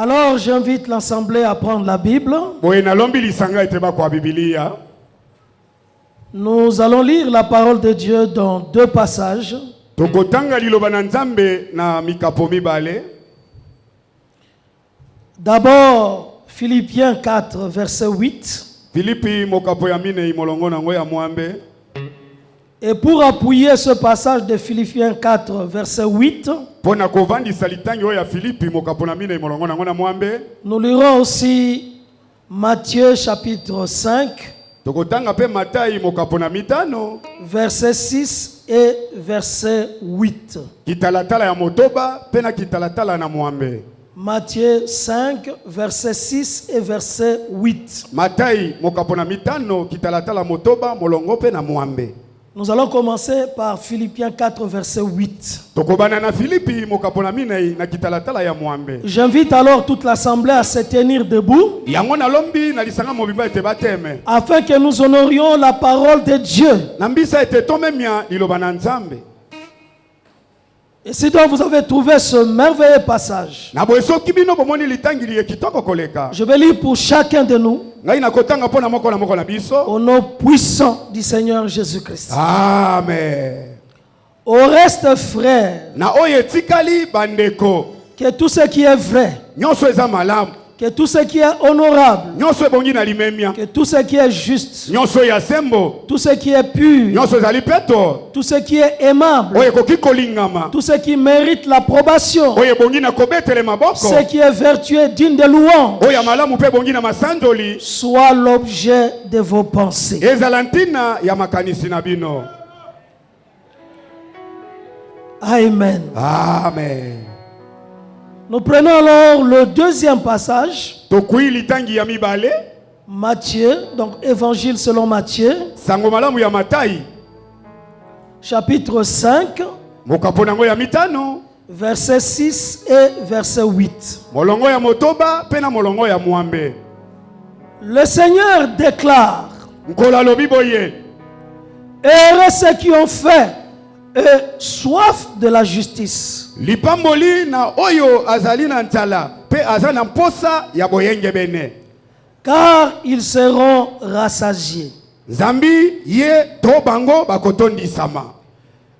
Alors j'invite l'Assemblée à prendre la Bible. Nous allons lire la parole de Dieu dans deux passages. D'abord, Philippiens 4, verset 8. Et pour appuyer ce passage de Philippiens 4, verset 8, nous lirons aussi Matthieu chapitre 5, verset 6 et verset 8. Matthieu 5, verset 6 et verset 8. Nous allons commencer par Philippiens 4, verset 8. J'invite alors toute l'Assemblée à se tenir debout afin que nous honorions la parole de Dieu. Et si donc vous avez trouvé ce merveilleux passage, je vais lire pour chacun de nous au nom puissant du Seigneur Jésus-Christ. Amen. Au reste, frères, que tout ce qui est vrai, que tout ce qui est honorable, que tout ce qui est juste, tout ce qui est pur, tout ce qui est aimable, tout ce qui mérite l'approbation, ce qui est vertueux et digne de louange, soit l'objet de vos pensées. Amen. Amen. Nous prenons alors le deuxième passage. Matthieu, donc évangile selon Matthieu. Chapitre 5. Verset 6 et verset 8. Le Seigneur déclare: heureux ceux qui ont faim et soif de la justice, car ils seront rassasiés.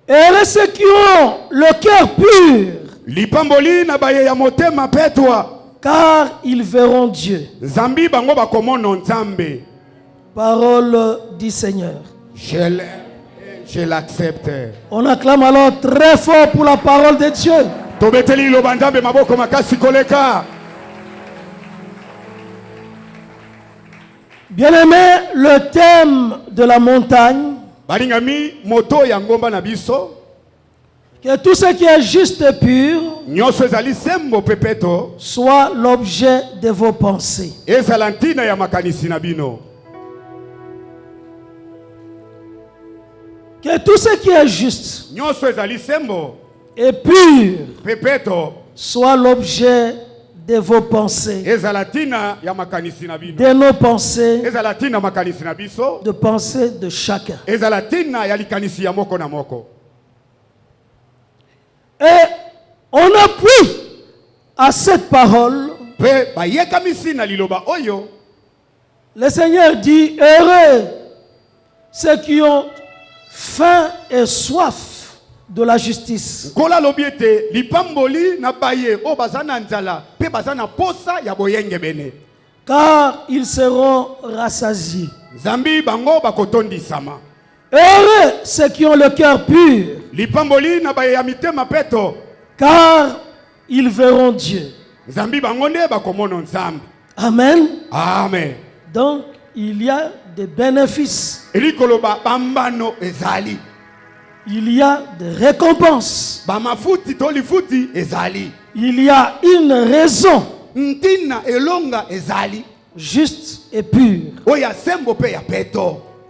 Heureux ceux qui ont le cœur pur, car ils verront Dieu. Parole du Seigneur. Je l'accepte. On acclame alors très fort pour la parole de Dieu. Bien-aimé, le thème de la montagne, que tout ce qui est juste et pur soit l'objet de vos pensées. Que tout ce qui est juste et pur soit l'objet de vos pensées, de nos pensées, de pensées de chacun. Et on appuie à cette parole. Le Seigneur dit: heureux ceux qui ont faim et soif de la justice, car ils seront rassasiés. Heureux ceux qui ont le cœur pur, car ils verront Dieu. Amen. Amen. Donc il y a des bénéfices. Il y a des récompenses. Il y a une raison juste et pure.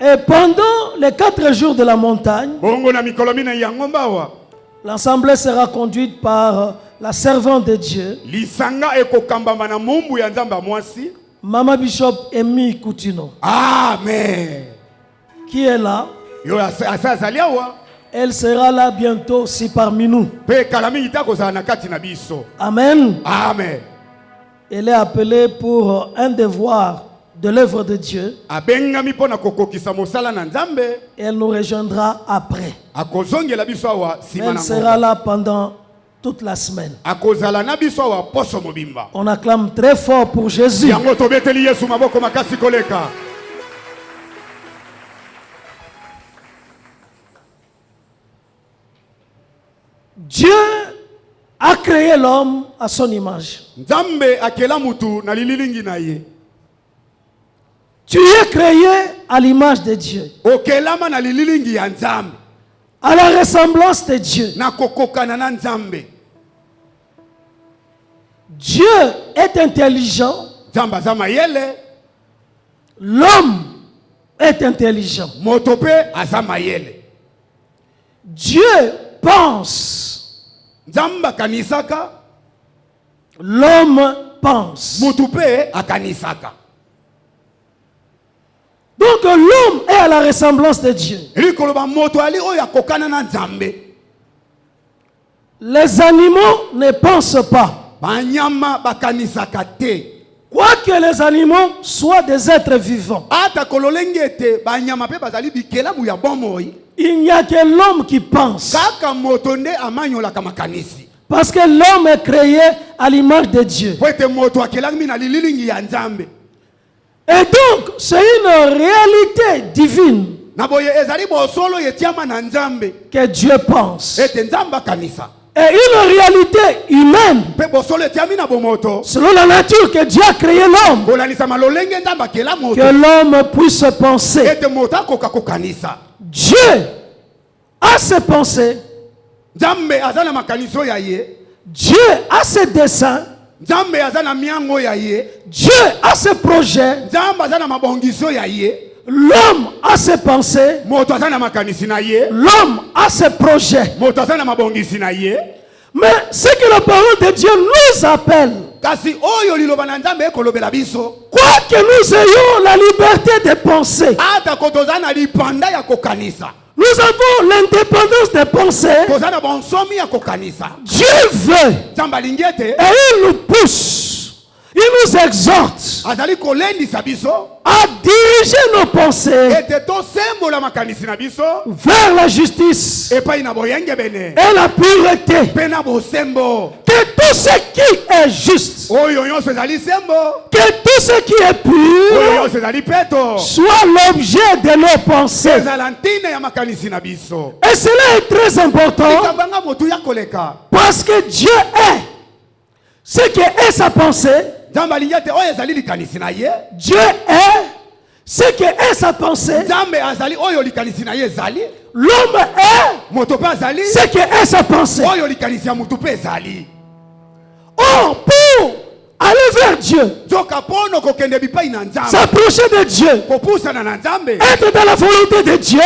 Et pendant les 4 jours de la montagne, l'assemblée sera conduite par la servante de Dieu, Mama Bishop Emi Koutino. Amen. Qui est là. Elle sera là bientôt aussi parmi nous. Amen. Amen. Amen. Elle est appelée pour un devoir de l'œuvre de Dieu. Et elle nous rejoindra après. Mais elle sera là pendant toute la semaine. On acclame très fort pour Jésus. Dieu a créé l'homme à son image. Tu es créé à l'image de Dieu, à la ressemblance de Dieu. Dieu est intelligent. L'homme est intelligent. Dieu pense. L'homme pense. Donc l'homme est à la ressemblance de Dieu. Les animaux ne pensent pas. Quoique les animaux soient des êtres vivants, il n'y a que l'homme qui pense. Parce que l'homme est créé à l'image de Dieu. Et donc, c'est une réalité divine que Dieu pense. Et une réalité humaine, selon la nature que Dieu a créé l'homme, que l'homme puisse penser. Dieu a ses pensées, Dieu a ses desseins, Dieu a ses projets, l'homme a ses pensées, l'homme a ses projets. Mais ce que la parole de Dieu nous appelle, quoique nous ayons la liberté de penser, nous avons l'indépendance de penser, Dieu veut et il nous pousse. Il nous exhorte à diriger nos pensées vers la justice et la pureté. Que tout ce qui est juste, que tout ce qui est pur soit l'objet de nos pensées. Et cela est très important parce que Dieu est ce qui est sa pensée. Dieu est ce qui est sa pensée. L'homme est ce qui est sa pensée. Or, pour aller vers Dieu, s'approcher de Dieu, être dans la volonté de Dieu,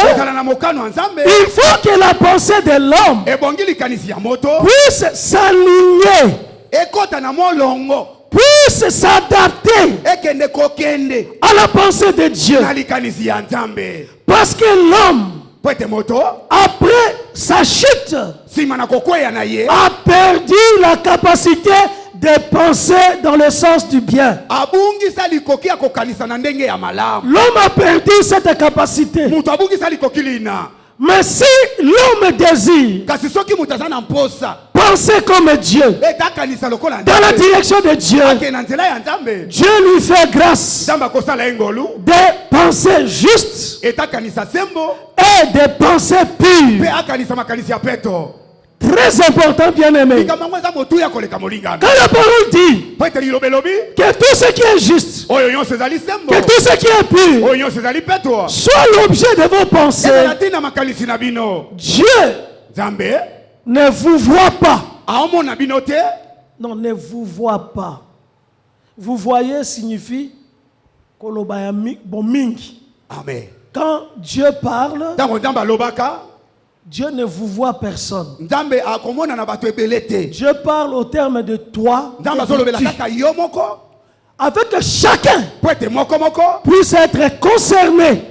il faut que la pensée de l'homme puisse s'aligner, puisse s'adapter à la pensée de Dieu. Parce que l'homme, après sa chute, a perdu la capacité de penser dans le sens du bien. L'homme a perdu cette capacité. Mais si l'homme désire penser comme Dieu, dans la direction de Dieu, Dieu lui fait grâce de penser juste et de penser pure. Très important, bien-aimé. Quand la parole dit que tout ce qui est juste, que tout ce qui est pur soit l'objet de vos pensées, Dieu ne vous voit pas. Non, ne vous voit pas. Vous voyez signifie Amen. Quand Dieu parle, Dieu ne vous voit personne. Dieu parle au terme de toi, avec que chacun puisse être concerné.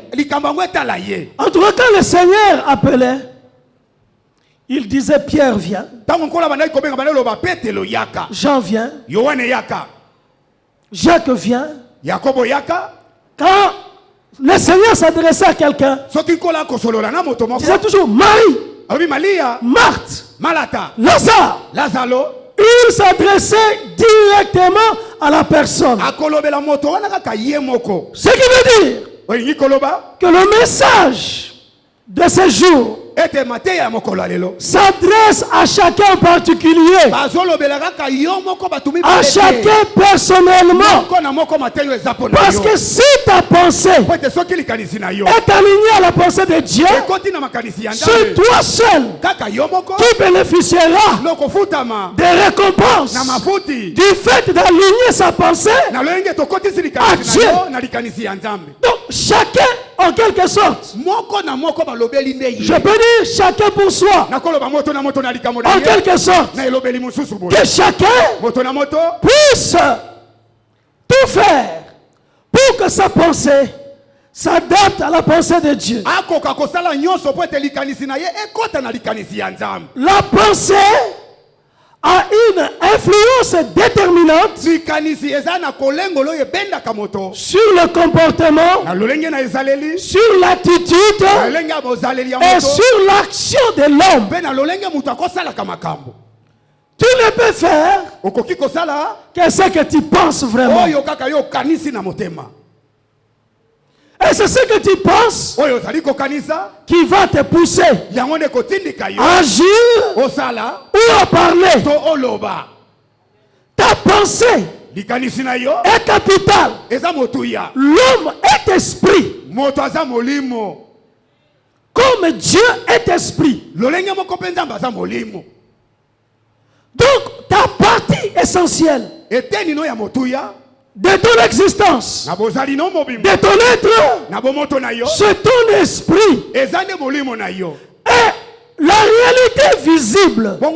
En tout cas, quand le Seigneur appelait, il disait Pierre vient, Jean vient, Jacques vient. Yakobo yaka. Quand le Seigneur s'adressait à quelqu'un, il disait toujours Marie, Marthe, Lazare. Il s'adressait directement à la personne. Ce qui veut dire que le message de ce jour s'adresse à chacun en particulier, à chacun personnellement. Parce que si ta pensée est alignée à la pensée de Dieu, c'est toi seul qui bénéficiera des récompenses du fait d'aligner sa pensée à Dieu. Donc chacun en quelque sorte, je peux dire chacun pour soi, en quelque sorte, que chacun puisse tout faire pour que sa pensée s'adapte à la pensée de Dieu. La pensée a une influence déterminante sur le comportement, sur l'attitude et sur l'action de l'homme. Tu ne peux faire que ce que tu penses vraiment. Et c'est ce que tu penses qui va te pousser à agir ou à parler. Ta pensée est capitale. L'homme est esprit. Comme Dieu est esprit. Donc ta partie essentielle de ton existence, de ton être, c'est ton esprit. Et la réalité visible, la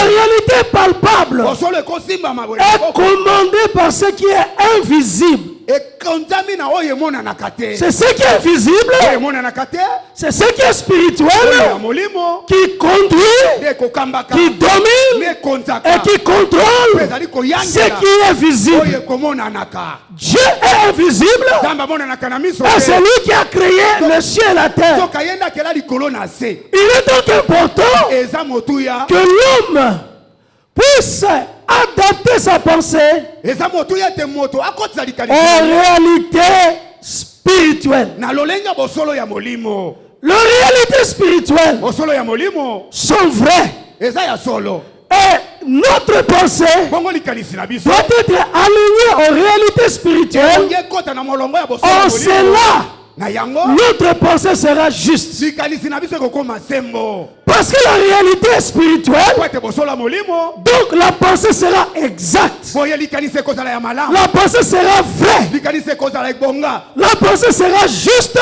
réalité palpable est commandée par ce qui est invisible. C'est ce qui est visible, c'est ce qui est spirituel, qui conduit, qui domine et qui contrôle ce qui est visible. Dieu est invisible et c'est lui qui a créé le ciel et la terre. Il est donc important que l'homme puisse adapter sa pensée aux réalités spirituelles. Les réalités spirituelles sont vraies. Et notre pensée doit être alignée aux réalités spirituelles. En cela, notre pensée sera juste. Parce que la réalité est spirituelle, donc la pensée sera exacte. La pensée sera vraie. La pensée sera juste.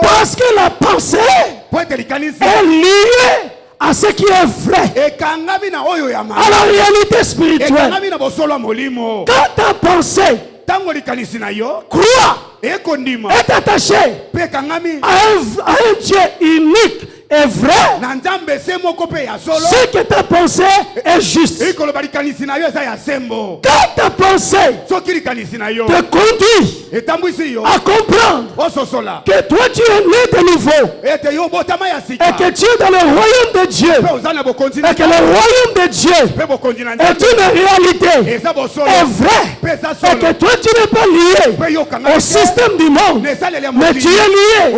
Parce que la pensée est liée à ce qui est vrai, à la réalité spirituelle. Quand ta pensée croit, est attaché à un Dieu unique et vrai, ce que ta pensée est juste. Quand ta pensée te conduit à comprendre que toi tu es né de nouveau et que tu es dans le royaume de Dieu et que le royaume de Dieu est une réalité, est vrai, et que toi tu n'es pas lié au système du monde, mais tu es lié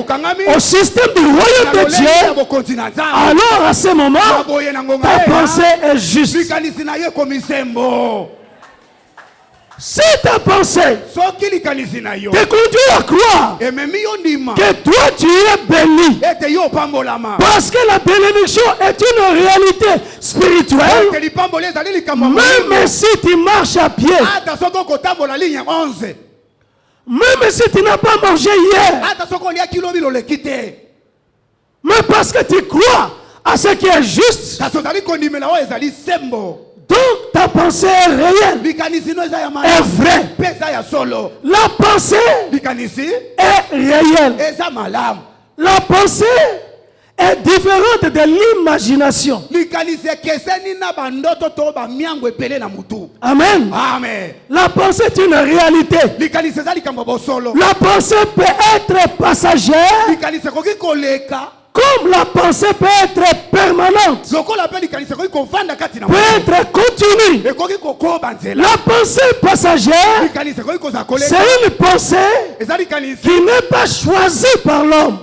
au système du royaume de Dieu. Alors à ce moment, ta pensée est juste. Si ta pensée te conduit à croire que toi tu es béni, parce que la bénédiction est une réalité spirituelle, même si tu marches à pied, même si tu n'as pas mangé hier, mais parce que tu crois à ce qui est juste, donc ta pensée est réelle, est vraie. La pensée est réelle. La pensée est différente de l'imagination. Amen. Amen. La pensée est une réalité. La pensée peut être passagère, comme la pensée peut être permanente, peut être continue. La pensée passagère, c'est une pensée qui n'est pas choisie par l'homme.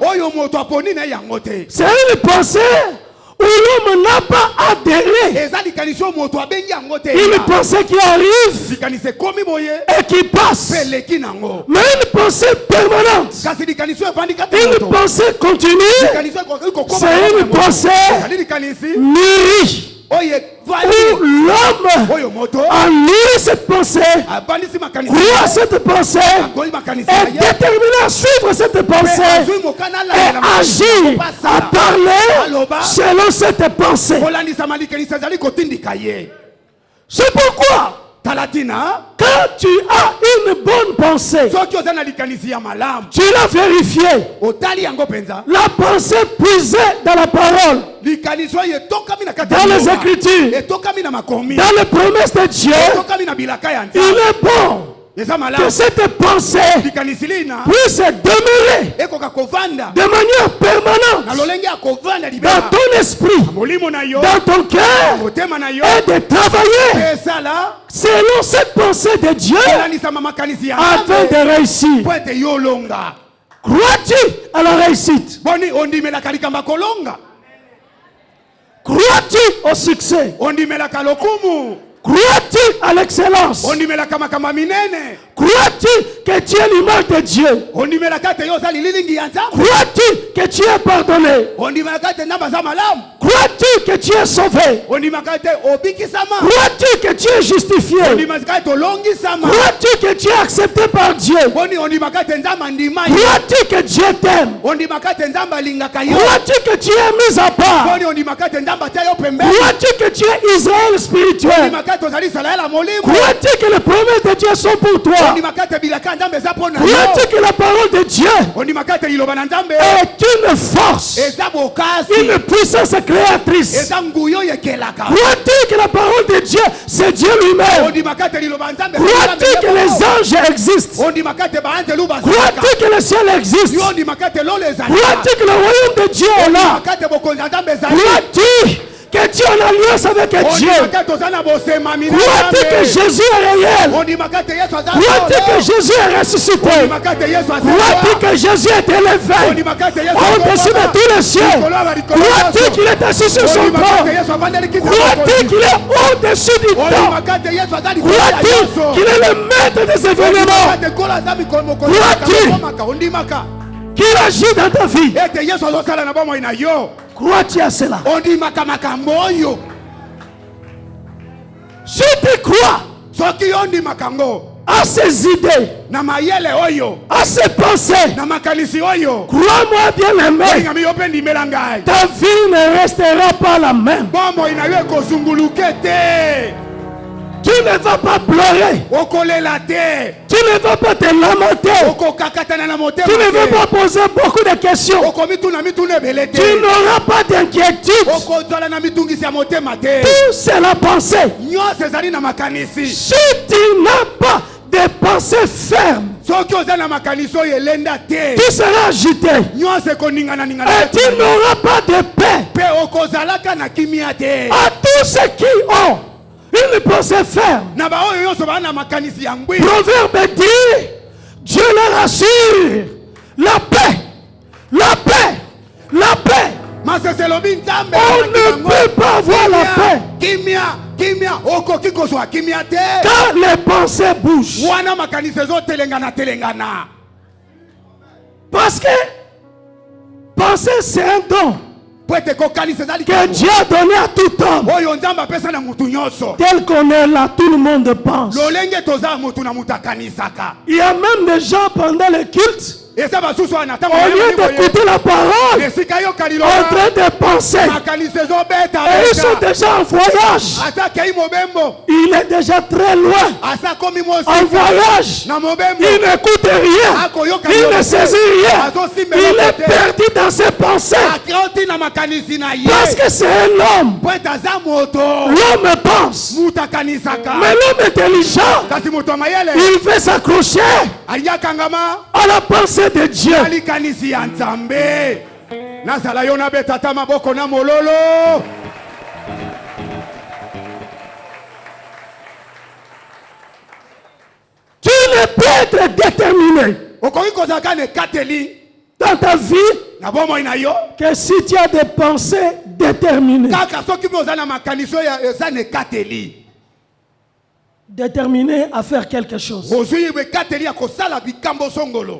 C'est une pensée où l'homme n'a pas adhéré. Une pensée qui arrive et qui passe. Mais une pensée permanente, une pensée continue, c'est une pensée mûrie. Où l'homme a lu cette pensée, croit cette pensée, est déterminé à suivre cette pensée et agir, à parler selon cette pensée. C'est pourquoi quand tu as une bonne pensée, tu l'as vérifiée. La pensée puisée dans la parole, dans les Écritures, dans les promesses de Dieu, il est bon que cette pensée puisse demeurer de manière permanente dans ton esprit, dans ton cœur, et de travailler selon cette pensée de Dieu afin de réussir. Crois-tu à la réussite? Crois-tu au succès? Crois-tu à l'excellence? Crois-tu que tu es l'image de Dieu? Crois-tu que tu es pardonné? Crois-tu que tu es sauvé? Crois-tu que tu es justifié? Crois-tu que tu es accepté par Dieu? Crois-tu que Dieu t'aime? Crois-tu que tu es mis à part? Crois-tu que tu es Israël spirituel? Crois-tu que les promesses de Dieu sont pour toi? Crois-tu que la parole de Dieu est une force, une puissance créatrice? Crois-tu que la parole de Dieu, c'est Dieu lui-même? Crois-tu que les anges existent? Crois-tu que le ciel existe? Crois-tu que le royaume de Dieu est là? Crois-tu que tu es en alliance avec Dieu? Crois-tu que Jésus est réel? Crois-tu que Jésus est ressuscité? Crois-tu que Jésus est élevé au-dessus de tous les cieux? Crois-tu qu'il est assis sur son trône? Crois-tu qu'il est au-dessus du temps? Crois-tu qu'il est le maître des événements? Crois-tu qu'il agit dans ta vie? Crois-tu à cela? Si tu crois à ces idées, à ces pensées, crois-moi bien aimé, ta vie ne restera pas la même. Tu ne vas pas pleurer. Tu ne vas pas te lamenter. Tu ne vas pas poser beaucoup de questions. Tu n'auras pas d'inquiétude. Tout c'est la pensée. Si tu n'as pas de pensée ferme, tu seras agité. Et tu n'auras pas de paix. À tous ceux qui ont une pensée ferme, Proverbe dit, Dieu leur assure la paix, la paix, la paix. On ne peut pas avoir la paix quand les pensées bougent. Parce que penser c'est un don que Dieu a donné à tout homme. Tel qu'on est là, tout le monde pense. Il y a même des gens pendant le culte, lieu d'écouter la parole, en train de penser, et ils sont déjà en voyage. Il est déjà très loin, en voyage. Il n'écoute rien, il ne saisit rien, il est perdu dans ses pensées. Parce que c'est un homme. L'homme pense, mais l'homme intelligent, il veut s'accrocher à la pensée de Dieu. Tu ne peux être déterminé dans ta vie que si tu as des pensées déterminées. Déterminé à faire quelque chose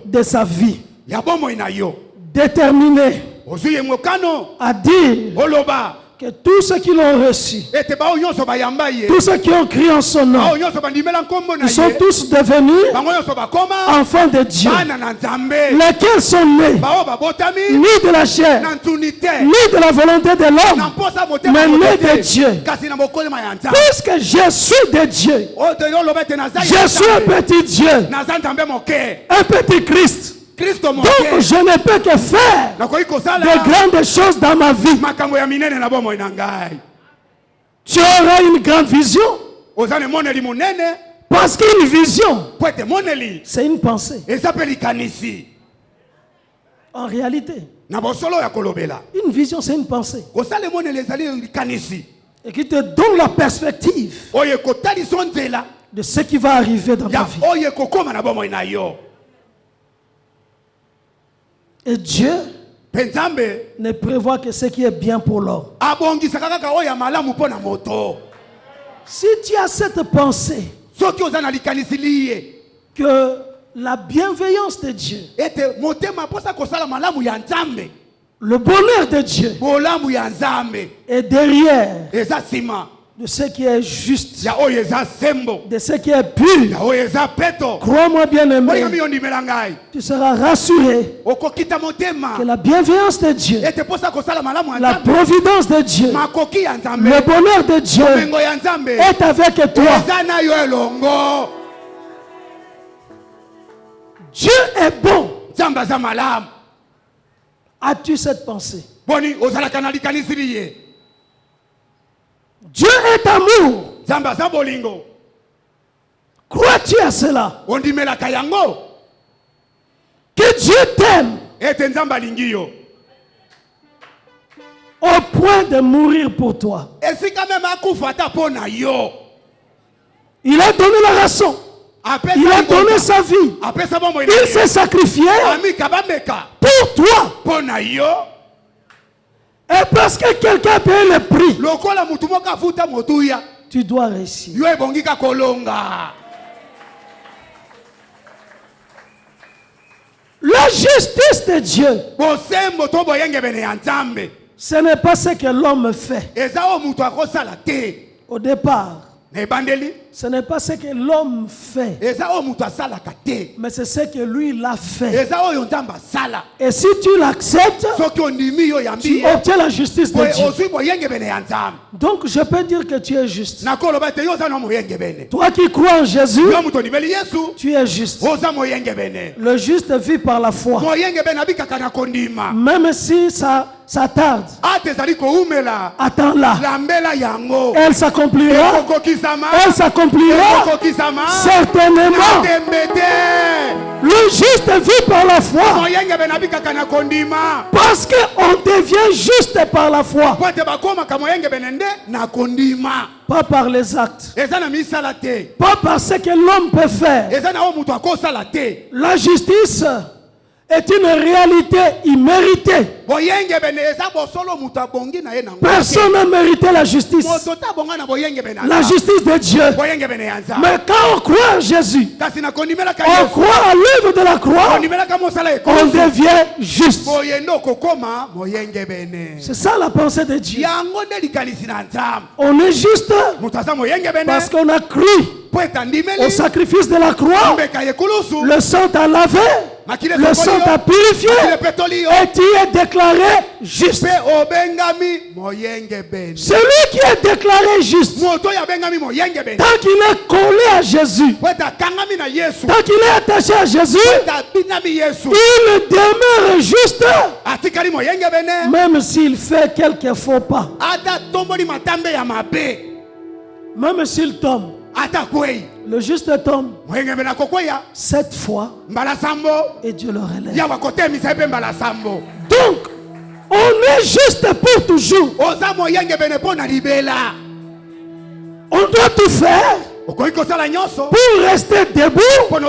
de sa vie. Déterminé à dire que tous ceux qui l'ont reçu, tous ceux qui ont crié en son nom, ils sont tous devenus enfants de Dieu, lesquels sont nés ni de la chair, ni de la volonté de l'homme, mais nés de Dieu. Puisque je suis de Dieu, je suis un petit Dieu, un petit Christ. Donc je ne peux que faire de grandes choses dans ma vie. Tu auras une grande vision. Parce qu'une vision, c'est une pensée. En réalité, une vision, c'est une pensée. Et qui te donne la perspective de ce qui va arriver dans ta vie. Et Dieu ne prévoit que ce qui est bien pour l'homme. Si tu as cette pensée que la bienveillance de Dieu, le bonheur de Dieu est derrière de ce qui est juste, de ce qui est pur, crois-moi bien aimé, tu seras rassuré que la bienveillance de Dieu, la providence de Dieu, le bonheur de Dieu est avec toi. Dieu est bon. As-tu cette pensée? Dieu est amour. Crois-tu à cela? Que Dieu t'aime au point de mourir pour toi. Il a donné la rançon. Il a donné sa vie. Il s'est sacrifié pour toi. Et parce que quelqu'un paye le prix, tu dois réussir. La justice de Dieu, ce n'est pas ce que l'homme fait. Au départ, ce n'est pas ce que l'homme fait, mais c'est ce que lui l'a fait. Et si tu l'acceptes, tu obtiens la justice de Dieu. Donc je peux dire que tu es juste. Toi qui crois en Jésus, tu es juste. Le juste vit par la foi. Même si ça tarde, attends-la. Elle s'accomplira. Elle s'accomplira certainement. Le juste vit par la foi. Parce qu'on devient juste par la foi. Pas par les actes. Pas par ce que l'homme peut faire. La justice est une réalité imméritée. Personne n'a mérité la justice. La justice de Dieu. Mais quand on croit en Jésus, on croit à l'œuvre de la croix, on devient juste. C'est ça la pensée de Dieu. On est juste parce qu'on a cru au sacrifice de la croix. Le sang t'a lavé. Le sang t'a purifié et tu es déclaré juste. Celui qui est déclaré juste, tant qu'il est collé à Jésus, tant qu'il est attaché à Jésus, il demeure juste. Même s'il fait quelques faux pas, même s'il tombe, le juste tombe 7 fois et Dieu le relève. Donc, on est juste pour toujours. On doit tout faire pour rester debout, pour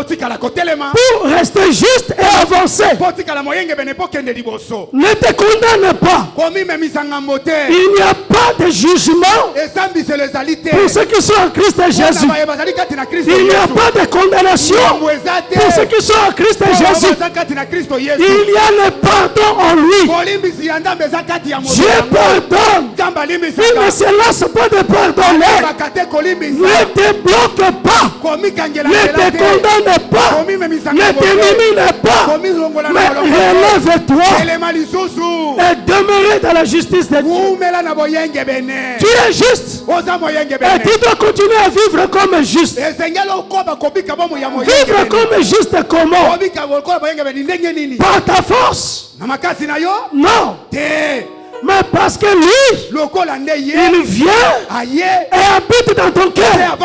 rester juste et avancer. Ne te condamne pas. Il n'y a pas de jugement pour ceux qui sont en Christ Jésus. Il n'y a pas de condamnation pour ceux qui sont en Christ Jésus. Il y a le pardon en lui. Dieu pardonne. Il ne se lasse pas de pardonner. Ne te bloque pas. Ne te condamne pas. Ne t'élimine pas. Mais relève-toi et demeure dans la justice de Dieu. Tu es juste et tu dois continuer à vivre comme juste. Vivre comme juste comment? Par ta force? Non. Mais parce que lui, il vient et habite dans ton cœur.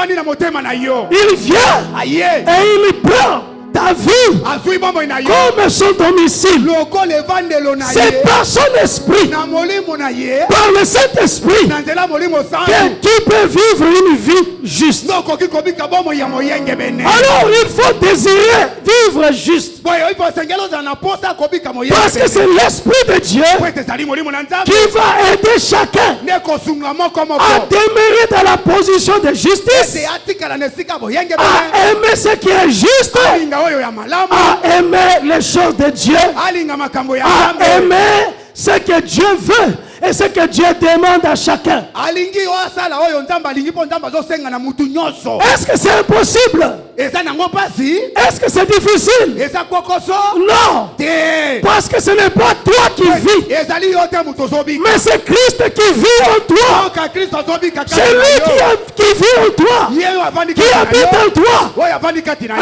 Il vient et il prend ta vie comme son domicile. C'est par son esprit, par le Saint-Esprit, que tu peux vivre une vie juste. Alors il faut désirer vivre juste. Parce que c'est l'Esprit de Dieu qui va aider chacun à demeurer dans la position de justice, à aimer ce qui est juste, à aimer les choses de Dieu, à aimer ce que Dieu veut et ce que Dieu demande à chacun. Est-ce que c'est impossible? Est-ce que c'est difficile? Non. Parce que ce n'est pas toi qui vis, mais c'est Christ qui vit en toi. C'est lui qui vit en toi, qui habite en toi. Et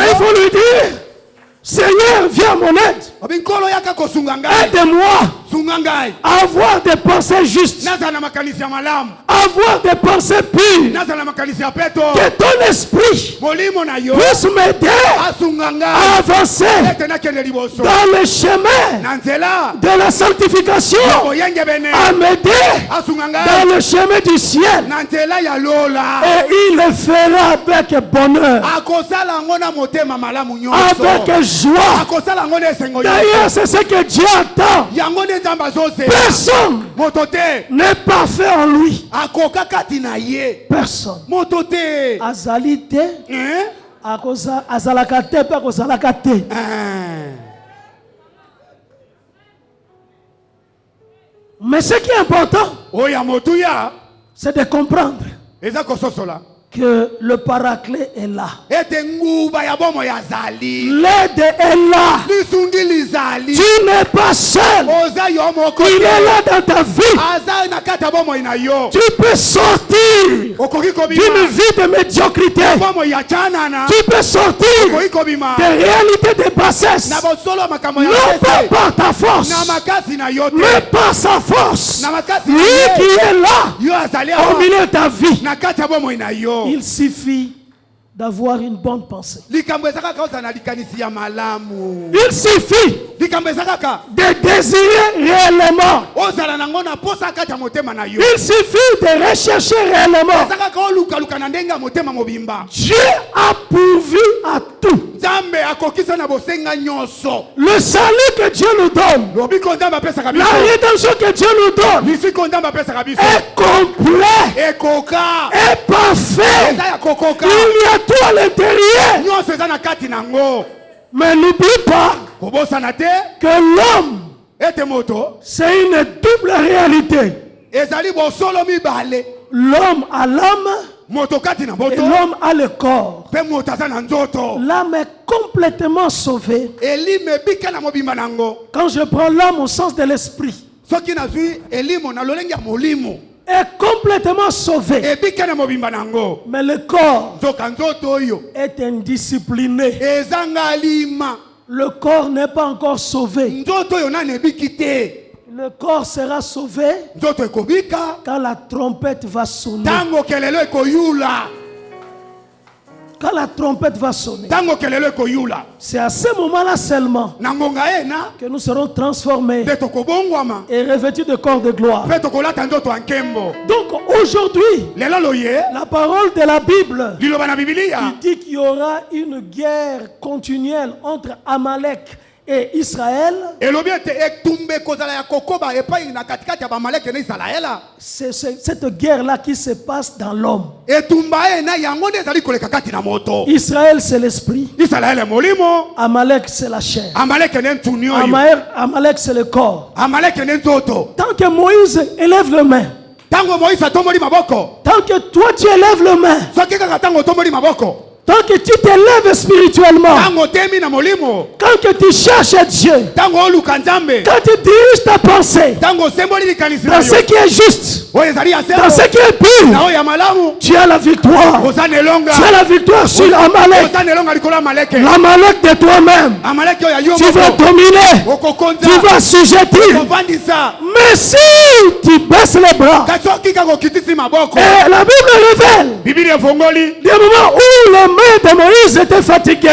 il faut lui dire: Seigneur, viens à mon aide. Aide-moi à avoir des pensées justes, avoir des pensées pures, que ton esprit puisse m'aider à avancer dans le chemin de la sanctification, à m'aider dans le chemin du ciel. Et il le fera avec bonheur, avec joie. D'ailleurs, c'est ce que Dieu attend. Personne n'est parfait en lui. Personne. Azalite, azalakate, pas kozalakate. Mais ce qui est important, c'est de comprendre que le paraclet est là. L'aide est là. Tu n'es pas seul. Il est là dans ta vie. Tu peux sortir d'une vie de médiocrité. Tu peux sortir des réalités de bassesse. Non pas par ta force, mais par sa force. Lui qui est là au milieu de ta vie. Il suffit d'avoir une bonne pensée. Il suffit de désirer réellement. Il suffit de rechercher réellement. Dieu a pourvu à tout. Le salut que Dieu nous donne, la rédemption que Dieu nous donne, est complet, est parfait. Il y a tout à l'intérieur. Mais n'oublie pas que l'homme, c'est une double réalité. L'homme a l'âme Et l'homme a le corps. L'âme est complètement sauvée. Quand je prends l'âme au sens de l'esprit, est complètement sauvé. Mais le corps est indiscipliné. Le corps n'est pas encore sauvé. Le corps sera sauvé quand la trompette va sonner. Quand la trompette va sonner, c'est à ce moment-là seulement que nous serons transformés et revêtus de corps de gloire. Donc aujourd'hui, la parole de la Bible dit qu'il y aura une guerre continuelle entre Amalek et Israël. C'est cette guerre-là qui se passe dans l'homme. Israël, c'est l'esprit. Amalek, c'est la chair. Amalek, c'est le corps. Tant que Moïse élève le main, tant que toi tu élèves le main, tant que tu t'élèves spirituellement, quand que tu cherches Dieu, quand tu diriges ta pensée dans ce qui est juste, dans ce qui est pur, tu as la victoire. Tu as la victoire sur Amalek. L'Amalek de toi-même. Tu vas dominer. Tu vas assujettir. Mais si tu baisses les bras, et la Bible révèle des moments où les mains de Moïse étaient fatiguées.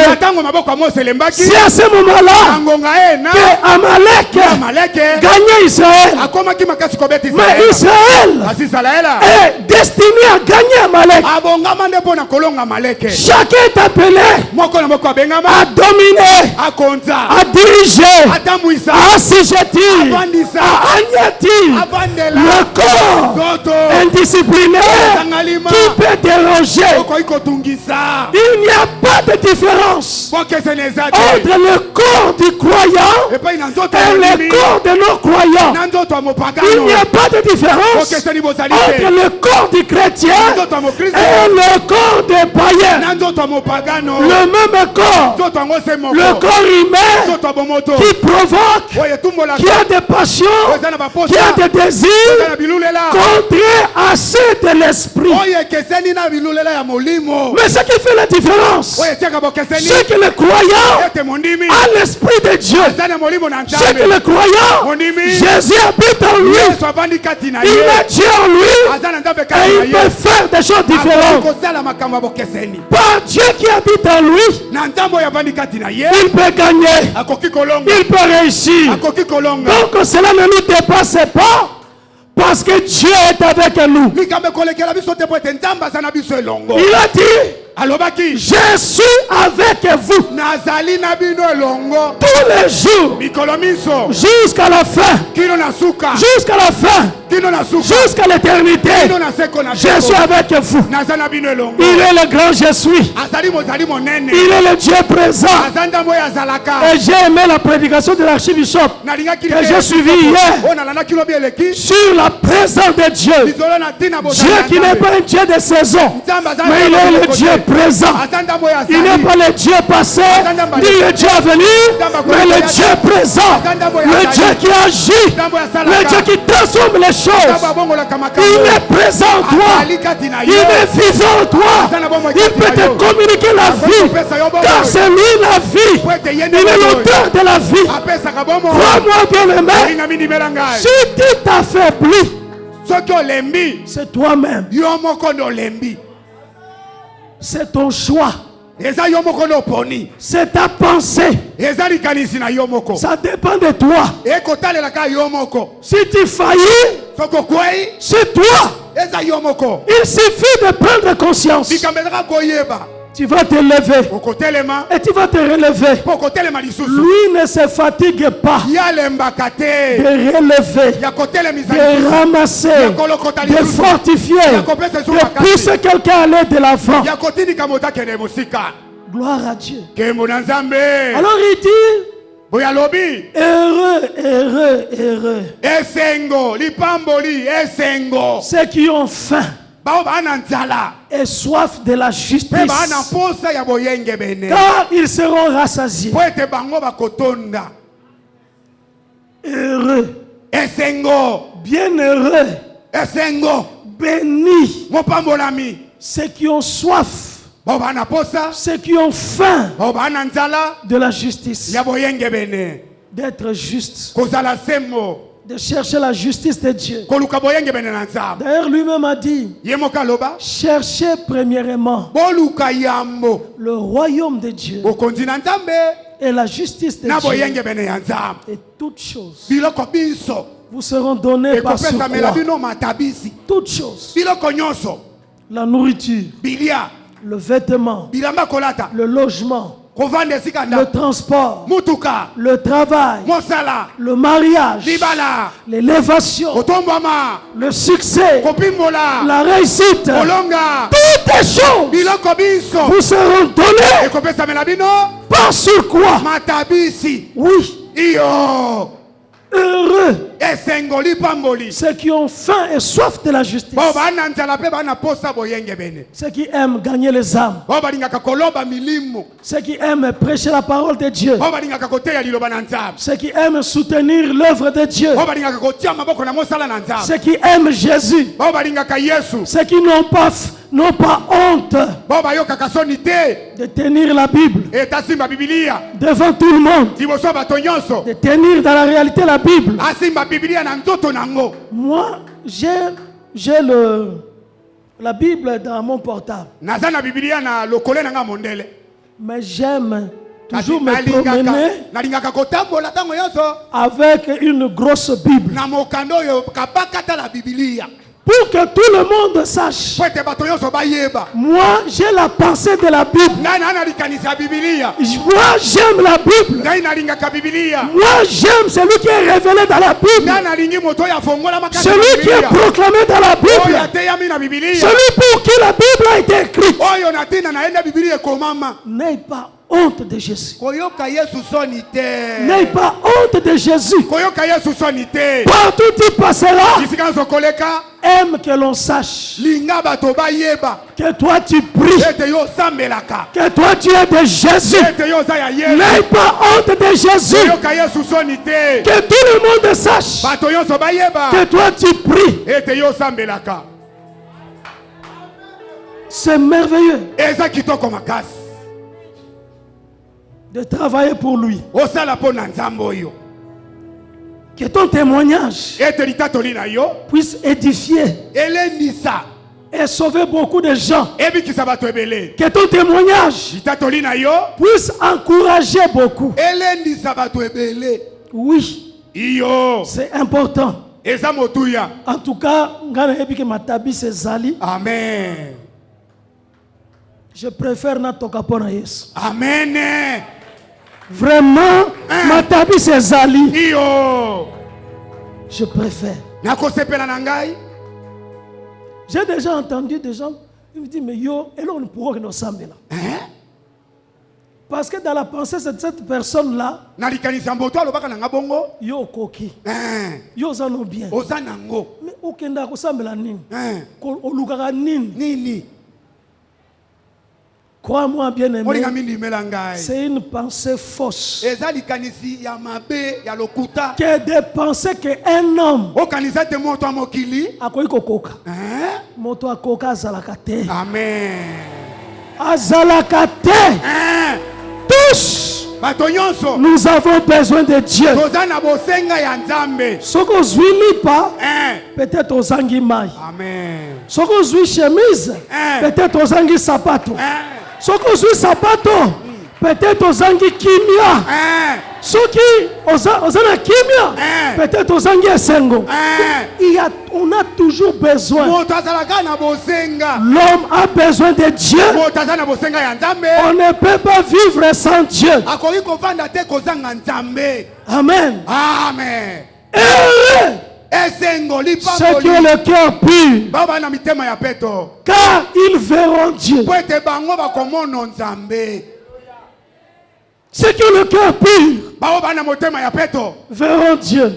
C'est à ce moment-là que Amalek gagnait Israël. Mais Israël est destiné à gagner Amalek. Chacun est appelé à dominer, à diriger, à assujettir, à anéantir le corps indiscipliné qui peut déranger. Il n'y a pas de différence entre le corps du croyant et le corps de non-croyants. Il n'y a pas de différence entre le corps du chrétien et le corps des païens. Le même corps, le corps humain qui provoque, qui a des passions, qui a des désirs contraires à ceux de l'esprit. Mais ce qui fait la différence, c'est que le croyant a l'esprit de Dieu. C'est que le croyant, Jésus habite en lui. Il est Dieu en lui. Et il peut faire des choses différentes. Par Dieu qui habite en lui, il peut gagner. Il peut réussir. Donc cela ne nous dépasse pas. Parce que Dieu est avec nous. Il a dit, je suis avec vous tous les jours jusqu'à la fin. Jusqu'à la fin. Jusqu'à l'éternité. Je suis avec vous. Il est le grand je suis. Il est le Dieu présent. Et j'ai aimé la prédication de l'archibishop que j'ai suivi hier sur la présence de Dieu. Dieu qui n'est pas un Dieu de saison, mais il est le Dieu présent. Il n'est pas le Dieu passé, ni le Dieu à venir, mais le Dieu présent. Le Dieu qui agit, le Dieu qui transforme les choses. Il est présent en toi. Il est vivant en toi. Il peut te communiquer la vie. Car c'est lui la vie. Il est l'auteur de la vie. Crois-moi bien aimé. Si tu t'affaiblis, c'est toi-même. C'est ton choix. C'est ta pensée. Ça dépend de toi. Si tu faillis, c'est toi. Il suffit de prendre conscience. Tu vas te lever et tu vas te relever. Lui ne se fatigue pas de relever, de ramasser, de fortifier, de pousser quelqu'un à aller de l'avant. Gloire à Dieu. Alors il dit, heureux, heureux, heureux ceux qui ont faim et soif de la justice, car ils seront rassasiés. Heureux, bienheureux, bénis ceux qui ont soif, ceux qui ont faim de la justice, d'être juste, de chercher la justice de Dieu. D'ailleurs, lui-même a dit, cherchez premièrement le royaume de Dieu et la justice de Dieu, et toutes choses vous seront données par ce quoi. Toutes choses, la nourriture, le vêtement, le logement, le transport, le travail, le mariage, l'élévation, le succès, la réussite, toutes les choses vous seront données par ce quoi. Oui. Heureux ceux qui ont faim et soif de la justice, ceux qui aiment gagner les âmes, ceux qui aiment prêcher la parole de Dieu, ceux qui aiment soutenir l'œuvre de Dieu, ceux qui aiment Jésus, ceux qui n'ont pas honte de tenir la Bible devant tout le monde, de tenir dans la réalité la Bible. Moi, j'ai la Bible dans mon portable, mais j'aime toujours me promener avec une grosse Bible, pour que tout le monde sache. Moi, j'ai la pensée de la Bible. Moi, j'aime la Bible. Moi, j'aime celui qui est révélé dans la Bible, celui qui est proclamé dans la Bible, celui pour qui la Bible a été écrite. N'aie pas honte de Jésus. N'aie pas honte de Jésus. Partout tu passeras, aime que l'on sache que toi tu pries, que toi tu es de Jésus. N'aie pas honte de Jésus. Que tout le monde sache que toi tu pries. C'est merveilleux de travailler pour lui. Que ton témoignage puisse édifier et sauver beaucoup de gens. Que ton témoignage puisse encourager beaucoup. Oui, c'est important. En tout cas, Amen. Je préfère Natokapona Yesu. Amen. Vraiment, Matabi Sezali. Je préfère. J'ai déjà entendu des gens qui me disent, mais yo, et là on pourra que nous sommes là. Parce que dans la pensée de cette personne-là, yo koki, yo zano bien. Mais aucun d'entre eux la nini. Olukara nini. Crois-moi bien aimé, c'est une pensée fausse. Que de penser qu'un homme a quoi koka. Moto a koka azalakate. Amen. Azalakate. Tous nous avons besoin de Dieu. Ce qu'on ne pas, peut-être aux angimai. Ce qu'on ne chemise, peut-être aux angi sapato. Ce qu'on ne sapato, peut-être aux angi kimia. Ce qui aux angi kimia, peut-être aux angi sengo. On a toujours besoin. L'homme a besoin de Dieu. On ne peut pas vivre sans Dieu. Amen. Amen. Ceux qui ont le cœur pur, car ils verront Dieu. Ceux qui ont le cœur pur verront Dieu.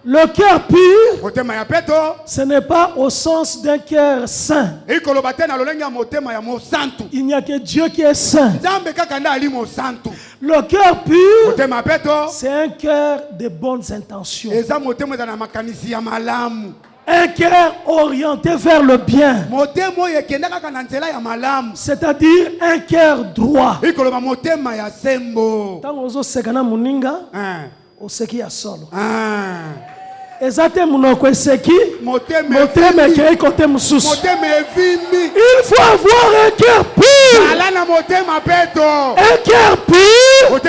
Le cœur pur, ce n'est pas au sens d'un cœur saint. Il n'y a que Dieu qui est saint. Le cœur pur, c'est un cœur de bonnes intentions. Un cœur orienté vers le bien. C'est-à-dire un cœur droit. Tant aux sekana muninga, au seki ya solo. Ezate munoko eseki, moteme kei kote mususu. Il faut avoir un cœur pur. Un cœur pur,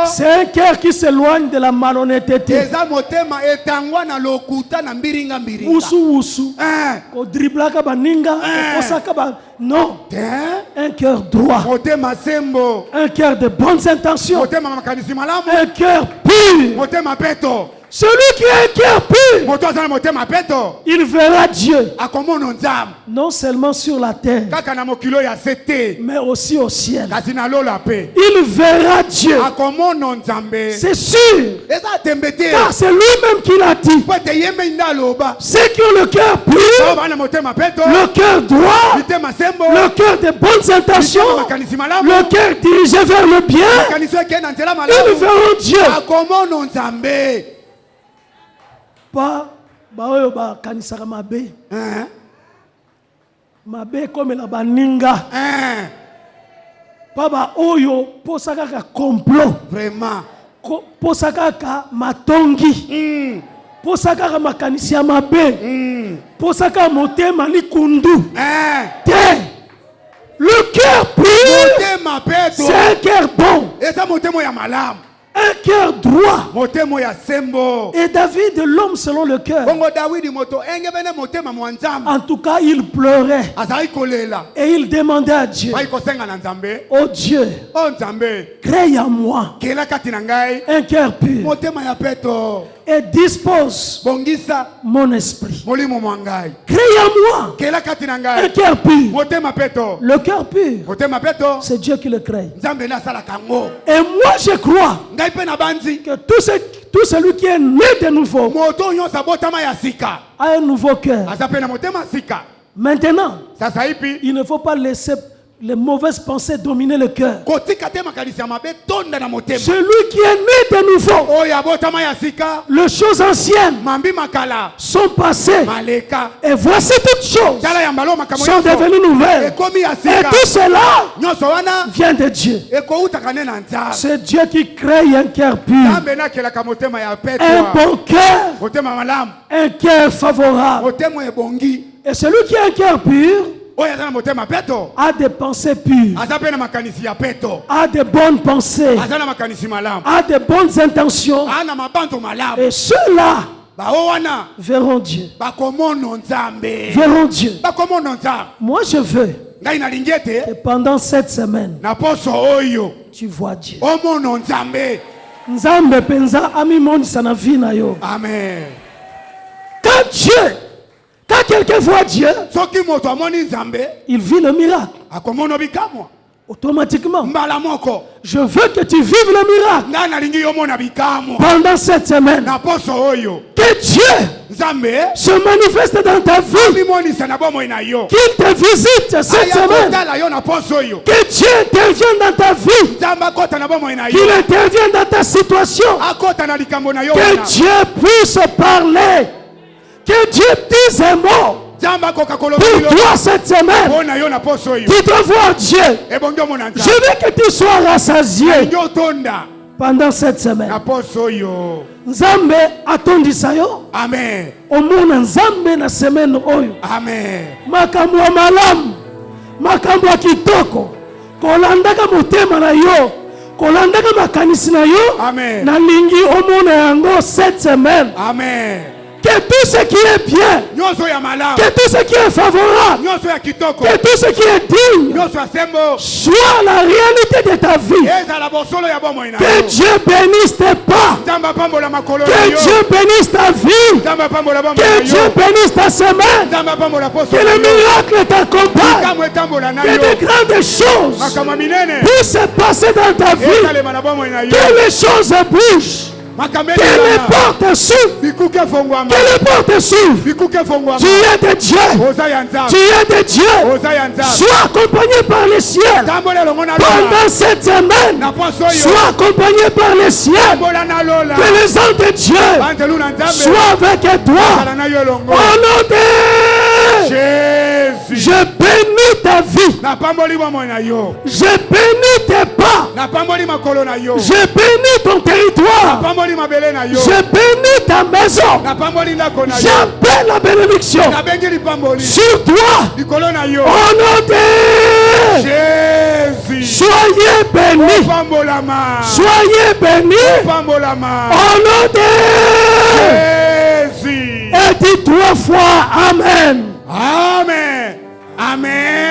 c'est un cœur qui s'éloigne de la malhonnêteté. Wusu, ko driblaka baninga, ko ba. Non, un cœur droit, un cœur de bonnes intentions, un cœur pur. Celui qui a un cœur pur, il verra Dieu. Non seulement sur la terre, mais aussi au ciel. Il verra Dieu. C'est sûr. Car c'est lui-même qui l'a dit. Ceux qui ont le cœur pur, le cœur droit, le cœur de bonnes intentions, le cœur dirigé vers le bien, ils verront Dieu. Pas baoyo ba kanisaka mabe. Mabe comme la baninga. Pas ba oyo posaka ka complot. Vraiment. Posaka ka matongi. Posaka ka makanisi ya mabe. Posaka motema likundu. Le cœur pur, c'est un cœur bon. Un cœur droit. Et David, l'homme selon le cœur. En tout cas, il pleurait. Et il demandait à Dieu. Oh Dieu, crée en moi un cœur pur. Et dispose mon esprit. Crée en moi un cœur pur. Le cœur pur, c'est Dieu qui le crée. Et moi je crois que tout celui qui est né de nouveau a un nouveau cœur. Maintenant, il ne faut pas laisser les mauvaises pensées dominer le cœur. Celui qui est né de nouveau, les choses anciennes sont passées. Et voici toutes choses sont devenues nouvelles. Et tout cela vient de Dieu. C'est Dieu qui crée un cœur pur, un bon cœur, un cœur favorable. Et celui qui a un cœur pur a des pensées pures, a des bonnes pensées, a des bonnes intentions. Et ceux-là verront Dieu. Verront Dieu. Moi je veux que pendant cette semaine, tu vois Dieu. Nzambe penza ami monisa na vie na yo. Amen. Quand quelqu'un voit Dieu, il vit le miracle. Automatiquement. Je veux que tu vives le miracle pendant cette semaine. Que Dieu se manifeste dans ta vie. Qu'il te visite cette semaine. Que Dieu intervienne dans ta vie. Qu'il intervienne dans ta situation. Que Dieu puisse parler. Que Dieu dise un mot pour toi cette semaine. Tu dois voir Dieu. Je veux que tu sois rassasié pendant cette semaine. Nzambe atondisa yo. Amen. Omona Nzambe na semaine oyo. Amen. Makambo ya malamu, makambo ya kitoko, kolandaka motema na yo, kolandaka makanisi na yo. Amen. Na lingi omona yango cette semaine. Amen. Que tout ce qui est bien, que tout ce qui est favorable, que tout ce qui est digne, soit la réalité de ta vie. Que Dieu bénisse tes pas. Que Dieu bénisse ta vie. Que Dieu bénisse ta semaine. Que le miracle t'accompagne. Que de grandes choses puissent se passer dans ta vie. Que les choses bougent. Que les portes s'ouvrent. Que les portes s'ouvrent. Tu es de Dieu. Tu es de Dieu. Sois accompagné par les ciels. Pendant cette semaine, sois accompagné par les ciels. Que les anges de Dieu soient avec toi. Au nom de Jésus. Je bénis ta vie. Je bénis tes pas. Je bénis ton territoire. Je bénis ta maison. J'appelle la bénédiction sur toi. Au nom de Jésus. Soyez bénis. Soyez bénis. Au nom de Jésus. Et dis 3 fois Amen. Amen. Amen.